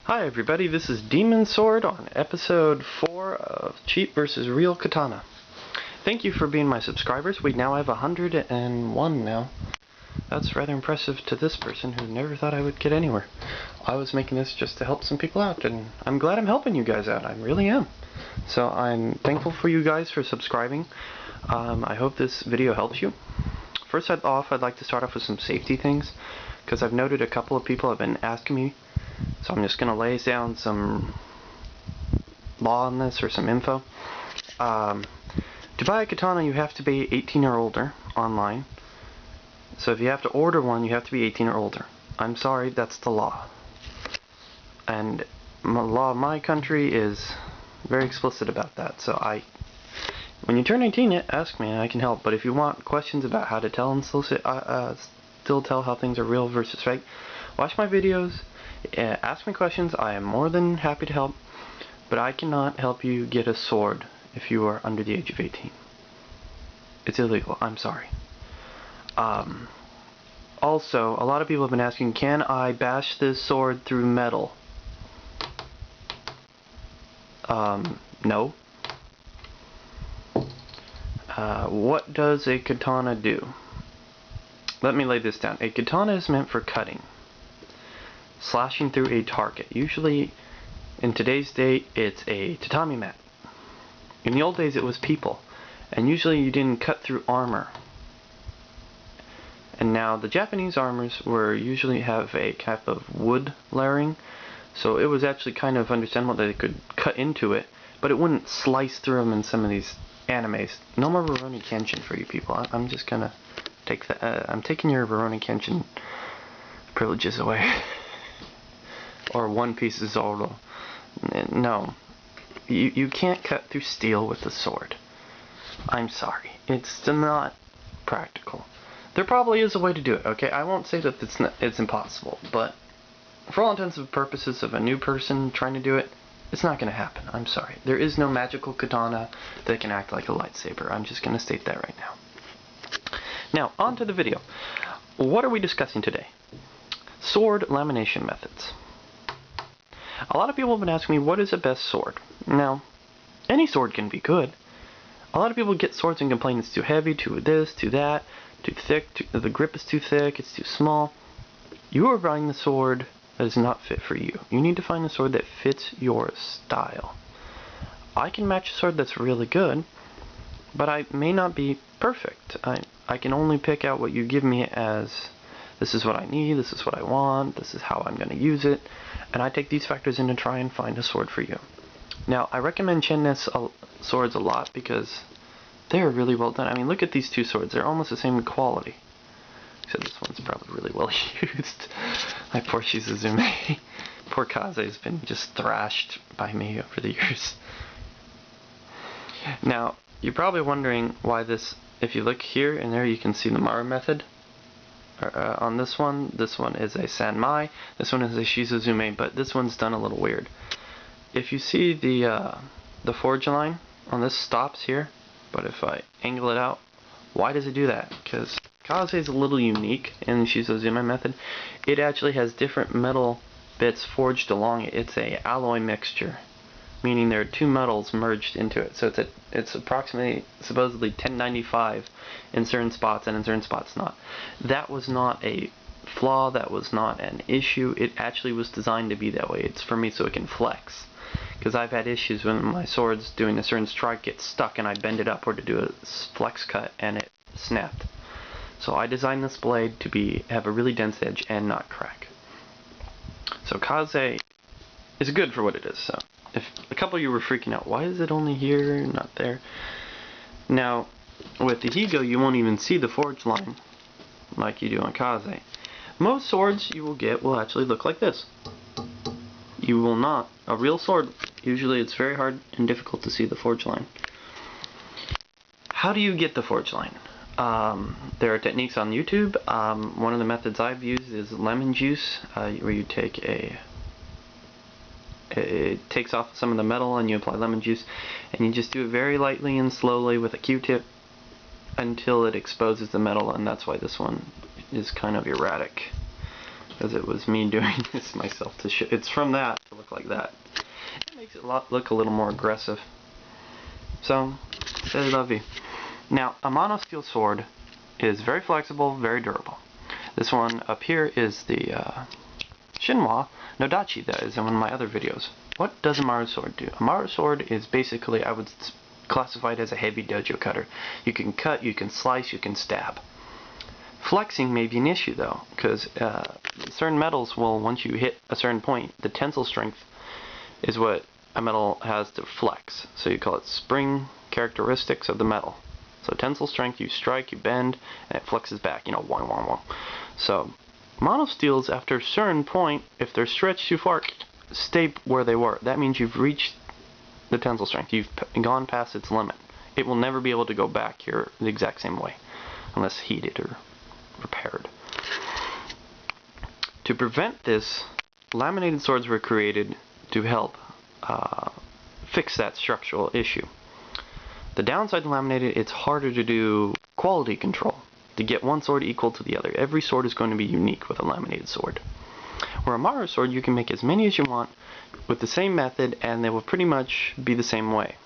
Hi everybody, this is Demon Sword on episode 4 of Cheap vs. Real Katana. Thank you for being my subscribers. We now have 101 now. That's rather impressive to this person who never thought I would get anywhere. I was making this just to help some people out, and I'm glad I'm helping you guys out. I really am. So I'm thankful for you guys for subscribing. I hope this video helps you. First I'd like to start off with some safety things, because I've noted a couple of people have been asking me. So I'm just going to lay down some law on this, or some info. To buy a katana, you have to be 18 or older online. So if you have to order one, you have to be 18 or older. I'm sorry, that's the law. And the law of my country is very explicit about that. So when you turn 18, ask me and I can help. But if you want questions about how to tell and still tell how things are real versus fake, watch my videos. Ask me questions. I am more than happy to help, but I cannot help you get a sword if you are under the age of 18. It's illegal. I'm sorry. Also, a lot of people have been asking, can I bash this sword through metal? No. What does a katana do? Let me lay this down. A katana is meant for cutting. Slashing through a target. Usually, in today's day, it's a tatami mat. In the old days, it was people. And usually you didn't cut through armor. And now the Japanese armors usually have a type of wood layering. So it was actually kind of understandable that they could cut into it, but it wouldn't slice through them in some of these animes. No more Rurouni Kenshin for you people. I'm just gonna take that. I'm taking your Rurouni Kenshin privileges away. Or One Piece Zoro. No. You can't cut through steel with a sword. I'm sorry. It's not practical. There probably is a way to do it, okay? I won't say that it's impossible, but for all intents and purposes of a new person trying to do it, it's not going to happen. I'm sorry. There is no magical katana that can act like a lightsaber. I'm just going to state that right now. Now, on to the video. What are we discussing today? Sword lamination methods. A lot of people have been asking me, what is the best sword? Now, any sword can be good. A lot of people get swords and complain it's too heavy, too this, too that, too thick, the grip is too thick, it's too small. You are buying the sword that is not fit for you. You need to find a sword that fits your style. I can match a sword that's really good, but I may not be perfect. I can only pick out what you give me as, this is what I need, this is what I want, this is how I'm going to use it, and I take these factors in to try and find a sword for you. Now, I recommend Chinese swords a lot because they're really well done. I mean, look at these two swords. They're almost the same quality. Except this one's probably really well used. My poor Shizuzume. Poor Kaze has been just thrashed by me over the years. Now, you're probably wondering why this, if you look here and there, you can see the Maru method. On this one is a Sanmai, this one is a Shizuzume, but this one's done a little weird. If you see the forge line on this stops here, but if I angle it out, why does it do that? Because Kaze is a little unique in the Shizuzume method. It actually has different metal bits forged along it. It's a alloy mixture, meaning there are two metals merged into it. So it's approximately, supposedly 1095 in certain spots, and in certain spots not. That was not a flaw, that was not an issue. It actually was designed to be that way. It's for me so it can flex. Because I've had issues when my sword's doing a certain strike gets stuck and I bend it upward to do a flex cut and it snapped. So I designed this blade to have a really dense edge and not crack. So Kaze is good for what it is. So if a couple of you were freaking out, why is it only here, not there? Now, with the Higo, you won't even see the forge line like you do on Kaze. Most swords you will get will actually look like this. You will not. A real sword, usually it's very hard and difficult to see the forge line. How do you get the forge line? There are techniques on YouTube. One of the methods I've used is lemon juice, where you take it takes off some of the metal and you apply lemon juice, and you just do it very lightly and slowly with a Q-tip until it exposes the metal, and that's why this one is kind of erratic. because it was me doing this myself to show. It's from that to look look like that. It makes it look a little more aggressive. So, c'est la vie. Now, a mono steel sword is very flexible, very durable. This one up here is the Shinwa Nodachi that is in one of my other videos. What does a Maru sword do? A Maru sword is basically, I would classify it as a heavy dojo cutter. You can cut, you can slice, you can stab. Flexing may be an issue though, because certain metals will, once you hit a certain point, the tensile strength is what a metal has to flex. So you call it spring characteristics of the metal. So tensile strength, you strike, you bend, and it flexes back, you know, wong, wong, wong. So mono steels, after a certain point, if they're stretched too far, stay where they were. That means you've reached the tensile strength. You've gone past its limit. It will never be able to go back here the exact same way, unless heated or repaired. To prevent this, laminated swords were created to help fix that structural issue. The downside to laminated, it's harder to do quality control, to get one sword equal to the other. Every sword is going to be unique with a laminated sword. Where a Maru sword, you can make as many as you want with the same method, and they will pretty much be the same way.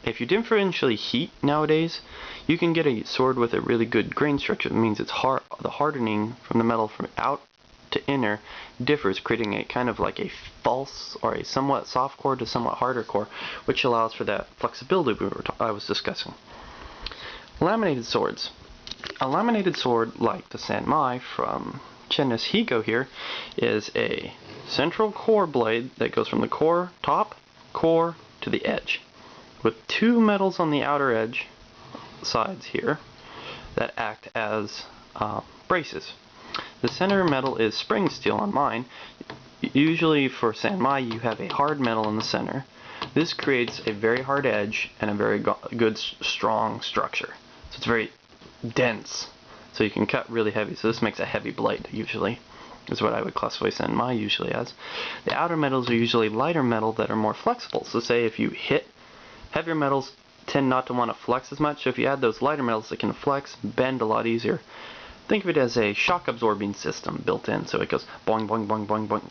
If you differentially heat nowadays, you can get a sword with a really good grain structure. It means it's hard. The hardening from the metal from out to inner differs, creating a kind of like a false or a somewhat soft core to somewhat harder core, which allows for that flexibility I was discussing. Laminated swords. A laminated sword like the Sanmai from Chennis Higo here is a central core blade that goes from the core top core to the edge, with two metals on the outer edge sides here that act as braces. The center metal is spring steel on mine. Usually for Sanmai you have a hard metal in the center. This creates a very hard edge and a very good strong structure. So it's very dense. So you can cut really heavy. So this makes a heavy blade usually, is what I would classify Sanmai usually as. The outer metals are usually lighter metal that are more flexible. So say if you hit heavier metals, tend not to want to flex as much. So if you add those lighter metals, it can flex, bend a lot easier. Think of it as a shock absorbing system built in, so it goes boing, boing, boing, boing, boing,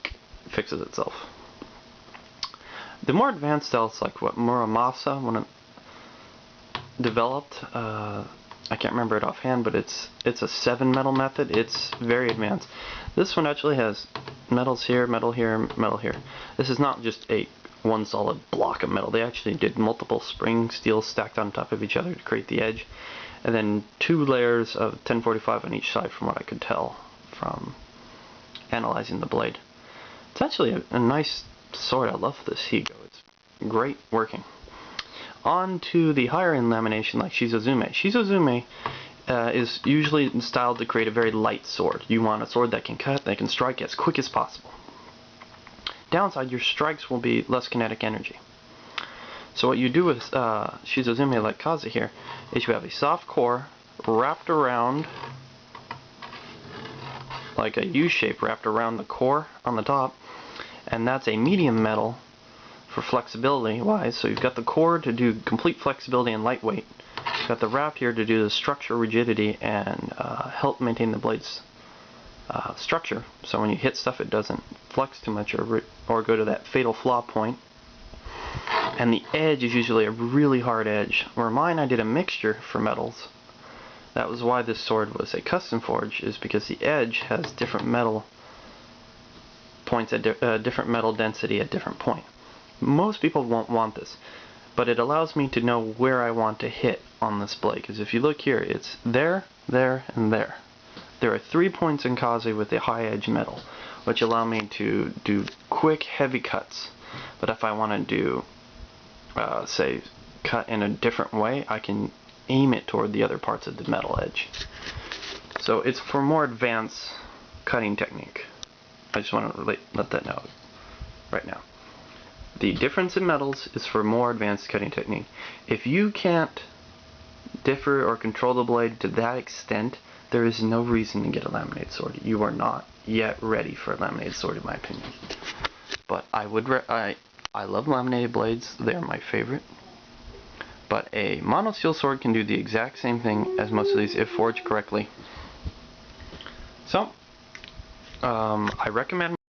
fixes itself. The more advanced styles, like what Muramasa developed, I can't remember it offhand, but it's a 7 metal method. It's very advanced. This one actually has metals here, metal here, metal here. This is not just a one solid block of metal. They actually did multiple spring steels stacked on top of each other to create the edge. And then 2 layers of 1045 on each side, from what I could tell from analyzing the blade. It's actually a nice sword. I love this Higo. It's great working. On to the higher end lamination like Shizozume. Shizozume is usually styled to create a very light sword. You want a sword that can cut, that can strike as quick as possible. Downside, your strikes will be less kinetic energy. So what you do with Shizozume like Kaze here is you have a soft core wrapped around, like a U-shape wrapped around the core on the top, and that's a medium metal for flexibility wise. So you've got the core to do complete flexibility and lightweight. You've got the wrap here to do the structure, rigidity, and help maintain the blade's structure. So when you hit stuff, it doesn't flex too much or go to that fatal flaw point. And the edge is usually a really hard edge. Where mine, I did a mixture for metals. That was why this sword was a custom forge, is because the edge has different metal points at different metal density at different point. Most people won't want this, but it allows me to know where I want to hit on this blade. Because if you look here, it's there, there, and there. There are 3 points in Kaze with a high edge metal, which allow me to do quick, heavy cuts. But if I want to do, say, cut in a different way, I can aim it toward the other parts of the metal edge. So it's for more advanced cutting technique. I just want to let that know right now. The difference in metals is for more advanced cutting technique. If you can't differ or control the blade to that extent, there is no reason to get a laminated sword. You are not yet ready for a laminated sword, in my opinion. But I love laminated blades. They are my favorite. But a mono steel sword can do the exact same thing as most of these if forged correctly. So, I recommend